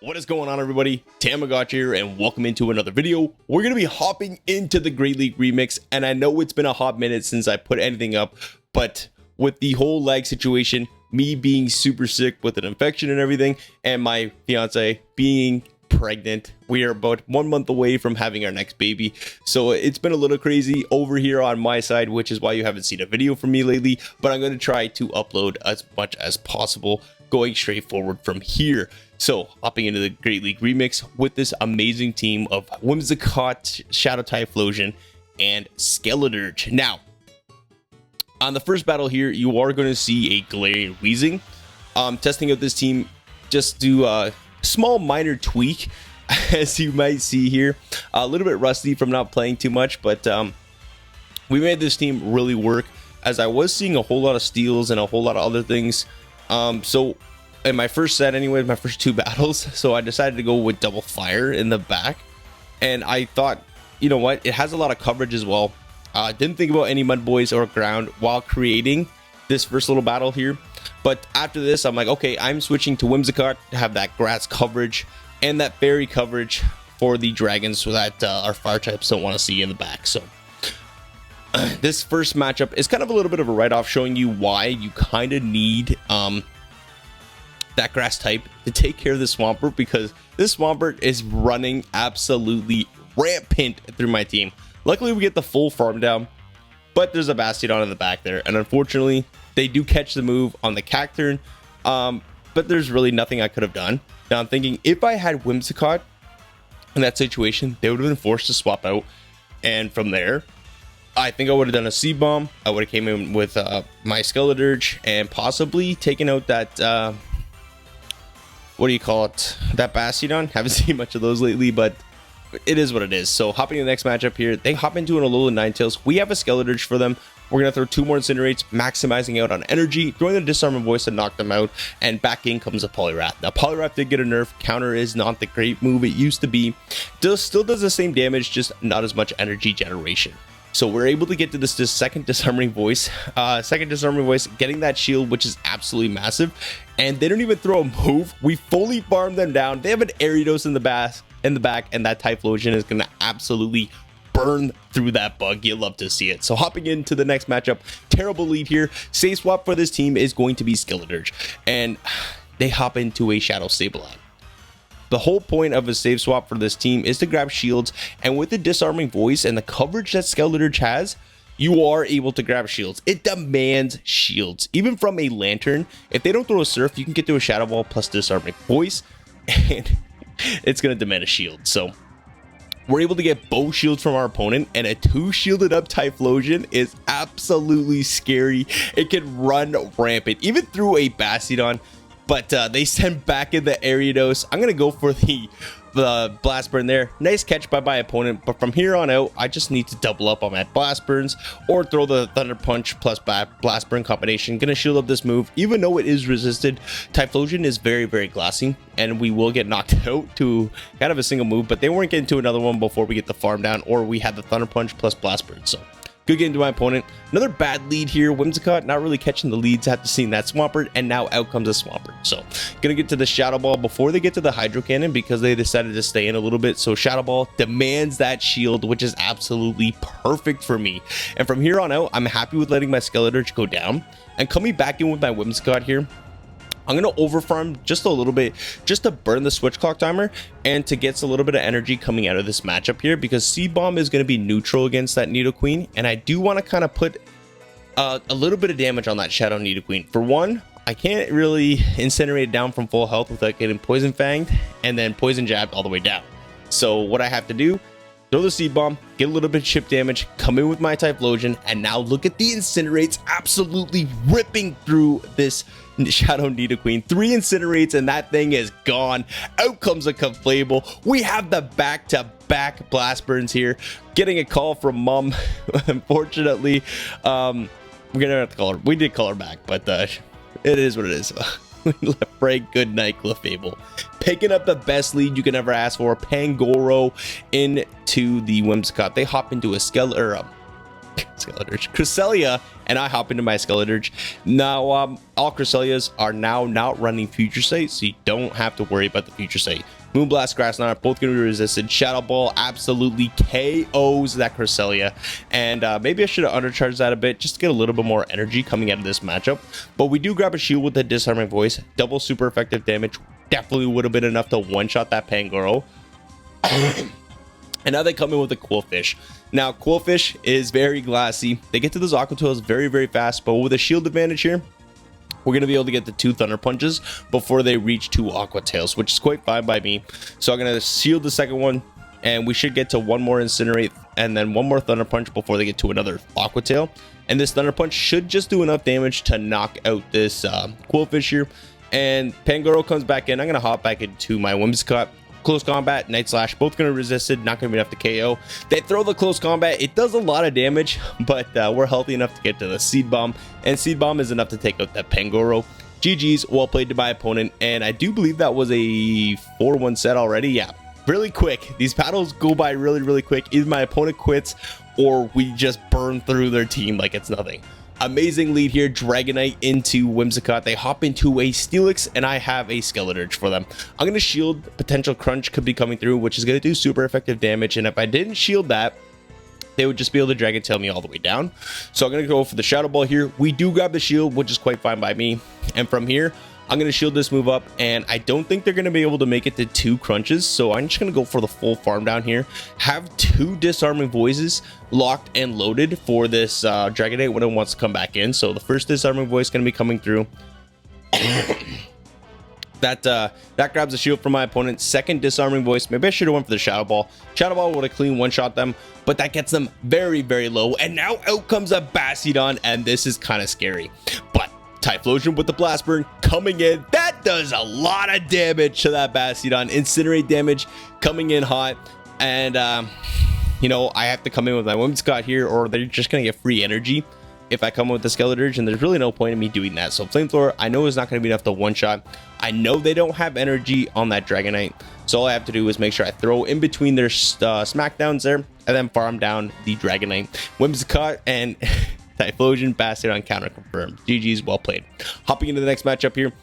What is going on, everybody? Thammagotcha here, and welcome into another video. We're going to be hopping into the Great League Remix, and I know it's been a hot minute since I put anything up, but with the whole lag situation, me being super sick with an infection and everything, and my fiance being pregnant, we are about 1 month away from having our next baby, so it's been a little crazy over here on my side, which is why you haven't seen a video from me lately, but I'm going to try to upload as much as possible going straight forward from here. So hopping into the Great League Remix with this amazing team of Whimsicott, Shadow Typhlosion, and Skeledirge. Now, on the first battle here, you are going to see a Galarian Weezing. Testing out this team, just do a small minor tweak, as you might see here. A little bit rusty from not playing too much, but we made this team really work, as I was seeing a whole lot of steals and a whole lot of other things. So in my first set anyway, my first two battles, so I decided to go with double fire in the back, and I thought, you know what, it has a lot of coverage as well. Didn't think about any mud boys or ground while creating this first little battle here, but after this I'm like, okay, I'm switching to Whimsicott to have that grass coverage and that fairy coverage for the dragons, so that our fire types don't want to see in the back. So this first matchup is kind of a little bit of a write-off, showing you why you kind of need that grass type to take care of the Swampert, because this Swampert is running absolutely rampant through my team. Luckily we get the full farm down, but there's a Bastiodon in the back there, and unfortunately they do catch the move on the Cacturn, but there's really nothing I could have done. Now I'm thinking, if I had Whimsicott in that situation, they would have been forced to swap out, and from there I think I would have done a C-Bomb. I would have came in with my Skeledirge and possibly taken out that what do you call it, that Bastiodon. Haven't seen much of those lately, but it is what it is. So hopping to the next matchup here, they hop into an Alolan Ninetales. We have a Skeledirge for them. We're going to throw two more Incinerates, maximizing out on energy, throwing the Disarming Voice to knock them out, and back in comes a Poliwrath. Now Poliwrath did get a nerf. Counter is not the great move it used to be. Still does the same damage, just not as much energy generation. So we're able to get to this second Disarming Voice, getting that shield, which is absolutely massive. And they don't even throw a move. We fully farm them down. They have an Ariados in the back, and that Typhlosion is going to absolutely burn through that bug. You'll love to see it. So hopping into the next matchup, terrible lead here. Safe swap for this team is going to be Skeledirge, and they hop into a Shadow Sableye. The whole point of a save swap for this team is to grab shields, and with the Disarming Voice and the coverage that Skeledirge has, you are able to grab shields. It demands shields. Even from a Lantern, if they don't throw a Surf, you can get to a Shadow Ball plus Disarming Voice, and it's going to demand a shield. So we're able to get both shields from our opponent, and a 2-shielded up Typhlosion is absolutely scary. It can run rampant, even through a Bastiodon. But they send back in the Ariados. I'm going to go for the Blast Burn there. Nice catch by my opponent. But from here on out, I just need to double up on that Blast Burns or throw the Thunder Punch plus Blast Burn combination. Going to shield up this move. Even though it is resisted, Typhlosion is very, very glassy, and we will get knocked out to kind of a single move. But they weren't getting to another one before we get the farm down, or we had the Thunder Punch plus Blast Burn. So good game to my opponent. Another bad lead here. Whimsicott not really catching the leads after seeing that Swampert, and now out comes a Swampert. So gonna get to the Shadow Ball before they get to the Hydro Cannon, because they decided to stay in a little bit. So Shadow Ball demands that shield, which is absolutely perfect for me. And from here on out, I'm happy with letting my Skeledirge go down and coming back in with my Whimsicott here. I'm going to overfarm just a little bit, just to burn the Switch Clock timer and to get a little bit of energy coming out of this matchup here, because C-Bomb is going to be neutral against that Nidoqueen, and I do want to kind of put a little bit of damage on that Shadow Nidoqueen. For one, I can't really incinerate it down from full health without getting Poison Fanged and then Poison Jabbed all the way down. So what I have to do, throw the C-Bomb, get a little bit of chip damage, come in with my Typhlosion, and now look at the Incinerates absolutely ripping through this Shadow Nidoqueen. 3 Incinerates and that thing is gone. Out comes a Conflable. We have the back-to-back Blast Burns here. Getting a call from Mom. Unfortunately, we're gonna have to call her. We did call her back, but it is what it is. Left break, good night, Clefable. Picking up the best lead you can ever ask for. Pangoro into the Whimsicott. They hop into a Cresselia, and I hop into my Skeledirge. Now, all Cresselias are now not running Future Sight, so you don't have to worry about the Future Sight. Moonblast, Grass Knot, both going to be resisted. Shadow Ball absolutely KOs that Cresselia, and maybe I should have undercharged that a bit just to get a little bit more energy coming out of this matchup. But we do grab a shield with the Disarming Voice, double super effective damage. Definitely would have been enough to one-shot that Pangoro. And now they come in with a Quillfish. Now, Quillfish is very glassy. They get to those Aqua Tails very, very fast, but with a shield advantage here, we're going to be able to get the 2 Thunder Punches before they reach 2 Aqua Tails, which is quite fine by me. So I'm going to shield the second one, and we should get to 1 more Incinerate, and then 1 more Thunder Punch before they get to another Aqua Tail. And this Thunder Punch should just do enough damage to knock out this Quillfish here. And Pangoro comes back in. I'm going to hop back into my Whimsicott. Close combat, Night Slash, both going to resist it, not going to be enough to KO. They throw the close combat, it does a lot of damage, but we're healthy enough to get to the Seed Bomb, and Seed Bomb is enough to take out that Pangoro. GG's, well played to my opponent, and I do believe that was a 4-1 set already. Yeah, really quick. These battles go by really, really quick. Either my opponent quits, or we just burn through their team like it's nothing. Amazing lead here, Dragonite into Whimsicott. They hop into a Steelix, and I have a Skeledirge for them. I'm going to shield. Potential Crunch could be coming through, which is going to do super effective damage, and if I didn't shield that, they would just be able to Dragon Tail me all the way down. So I'm going to go for the Shadow Ball here. We do grab the shield, which is quite fine by me, and from here, I'm going to shield this move up, and I don't think they're going to be able to make it to 2 crunches, so I'm just going to go for the full farm down here. Have 2 Disarming Voices locked and loaded for this Dragonite when it wants to come back in. So the first Disarming Voice going to be coming through. That grabs a shield from my opponent. Second Disarming Voice. Maybe I should have went for the Shadow Ball. Shadow Ball would have clean one-shot them, but that gets them very, very low. And now out comes a Bastiodon, and this is kind of scary. But Typhlosion with the Blast Burn coming in. That does a lot of damage to that Bastiodon. Incinerate damage coming in hot. And, you know, I have to come in with my Whimsicott here, or they're just going to get free energy if I come in with the Skeledirge, and there's really no point in me doing that. So Flamethrower, I know is not going to be enough to one-shot. I know they don't have energy on that Dragonite, so all I have to do is make sure I throw in between their smackdowns there, and then farm down the Dragonite. Whimsicott and Typhlosion, Bastiodon counter confirmed. GG's, well played. Hopping into the next matchup here,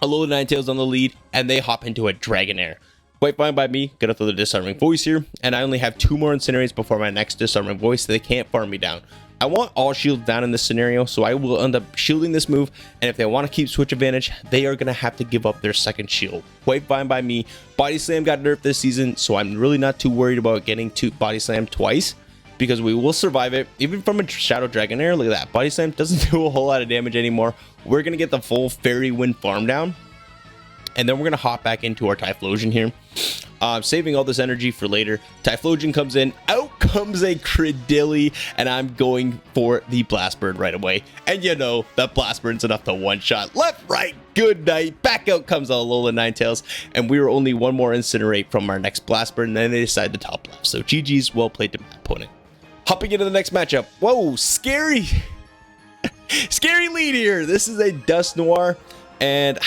a load of Ninetales on the lead, and they hop into a Dragonair. Quite fine by me. Gonna throw the Disarming Voice here, and I only have 2 more Incinerates before my next Disarming Voice, so they can't farm me down. I want all shields down in this scenario, so I will end up shielding this move, and if they want to keep switch advantage, they are going to have to give up their second shield. Quite fine by me. Body Slam got nerfed this season, so I'm really not too worried about getting to Body Slam twice, because we will survive it. Even from a Shadow Dragonair, look at that. Body Slam doesn't do a whole lot of damage anymore. We're going to get the full Fairy Wind farm down, and then we're going to hop back into our Typhlosion here. Saving all this energy for later. Typhlosion comes in. Out comes a Credilli, and I'm going for the Blast Burn right away. And you know, that Blast Burn's enough to one-shot. Left, right, good night. Back out comes Alola Ninetales, and we were only 1 more Incinerate from our next Blast Burn, and then they decide to top left. So GG's, well played to my opponent. Hopping into the next matchup. Whoa, scary. Scary lead here. This is a Dusknoir, and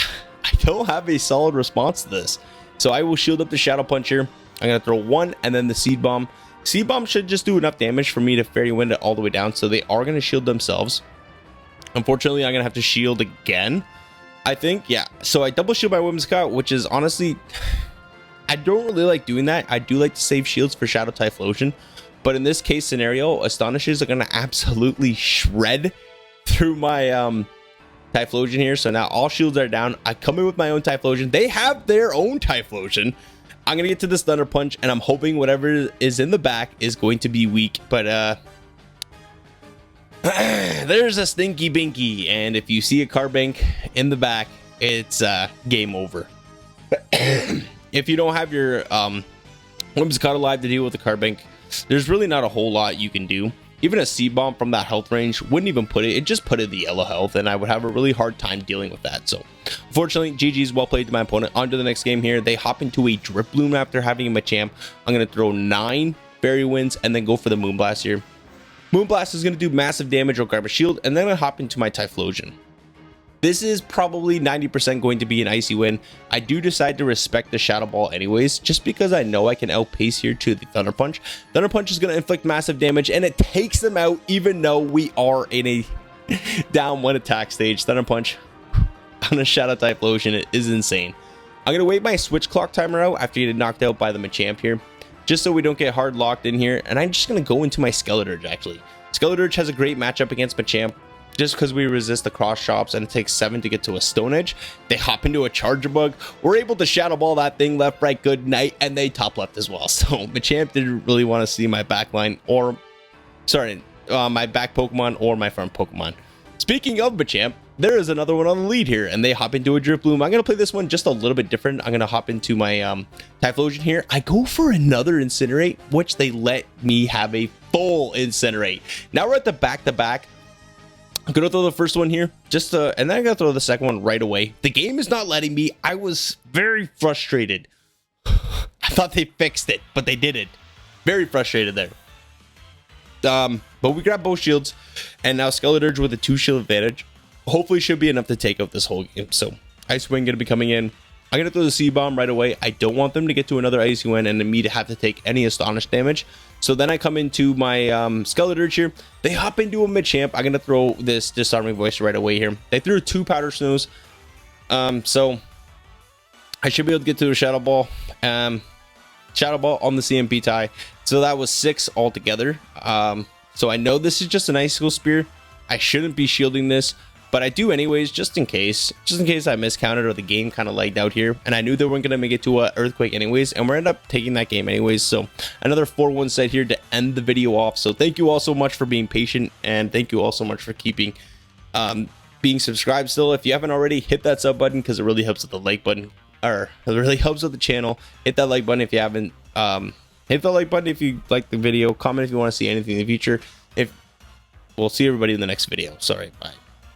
I don't have a solid response to this. So I will shield up the Shadow Punch here. I'm going to throw 1 and then the Seed Bomb. Seed Bomb should just do enough damage for me to Fairy Wind it all the way down. So they are going to shield themselves. Unfortunately, I'm going to have to shield again, I think. Yeah, so I double shield my Whimsicott, which is honestly, I don't really like doing that. I do like to save shields for Shadow Typhlosion. But in this case scenario, Astonishes are going to absolutely shred through my Typhlosion here. So now all shields are down. I come in with my own Typhlosion. They have their own Typhlosion. I'm going to get to this Thunder Punch, and I'm hoping whatever is in the back is going to be weak. But there's a Stinky Binky, and if you see a Carbank in the back, it's game over. If you don't have your Whimsicott alive to deal with the Carbank, there's really not a whole lot you can do. Even a Seed Bomb from that health range wouldn't even put it. It just put it the yellow health, and I would have a really hard time dealing with that. So, unfortunately, GG's, well played to my opponent. On to the next game here. They hop into a Driploon after having a Machamp. I'm going to throw 9 Fairy Winds and then go for the Moonblast here. Moonblast is going to do massive damage. I'll grab a shield, and then I hop into my Typhlosion. This is probably 90% going to be an icy win. I do decide to respect the Shadow Ball anyways, just because I know I can outpace here to the Thunder Punch. Thunder Punch is going to inflict massive damage, and it takes them out even though we are in a down 1 attack stage. Thunder Punch on a Shadow Typhlosion, it is insane. I'm going to wait my switch clock timer out after getting knocked out by the Machamp here, just so we don't get hard locked in here, and I'm just going to go into my Skeleturge actually. Skeleturge has a great matchup against Machamp, just because we resist the cross shops and it takes 7 to get to a Stone Edge. They hop into a Charger Bug. We're able to Shadow Ball that thing left, right, good night, and they top left as well. So Machamp didn't really want to see my back line or, sorry, my back Pokemon or my front Pokemon. Speaking of Machamp, there is another one on the lead here, and they hop into a Drifloon. I'm going to play this one just a little bit different. I'm going to hop into my Typhlosion here. I go for another Incinerate, which they let me have a full Incinerate. Now we're at the back-to-back. I'm gonna throw the first one here, and then I'm gonna throw the second one right away. The game is not letting me. I was very frustrated. I thought they fixed it, but they didn't. Very frustrated there. But we grab both shields, and now Skeleturge with a 2-shield advantage. Hopefully should be enough to take out this whole game. So Ice Wind gonna be coming in. I'm gonna throw the C-Bomb right away. I don't want them to get to another Icy Wind and me to have to take any Astonish damage. So then I come into my Skeleturge here. They hop into a Machamp. I'm going to throw this Disarming Voice right away here. They threw 2 Powder Snows. So I should be able to get to a Shadow Ball. Shadow Ball on the CMP tie. So that was 6 altogether. So I know this is just an Icicle Spear. I shouldn't be shielding this, but I do anyways, just in case I miscounted or the game kind of lagged out here. And I knew they weren't going to make it to an Earthquake anyways, and we're end up taking that game anyways. So another 4-1 set here to end the video off. So thank you all so much for being patient, and thank you all so much for keeping being subscribed still. If you haven't already, hit that sub button because it really helps with the like button, or it really helps with the channel. Hit that like button if you haven't. Hit the like button if you like the video. Comment if you want to see anything in the future. We'll see everybody in the next video. Sorry, bye.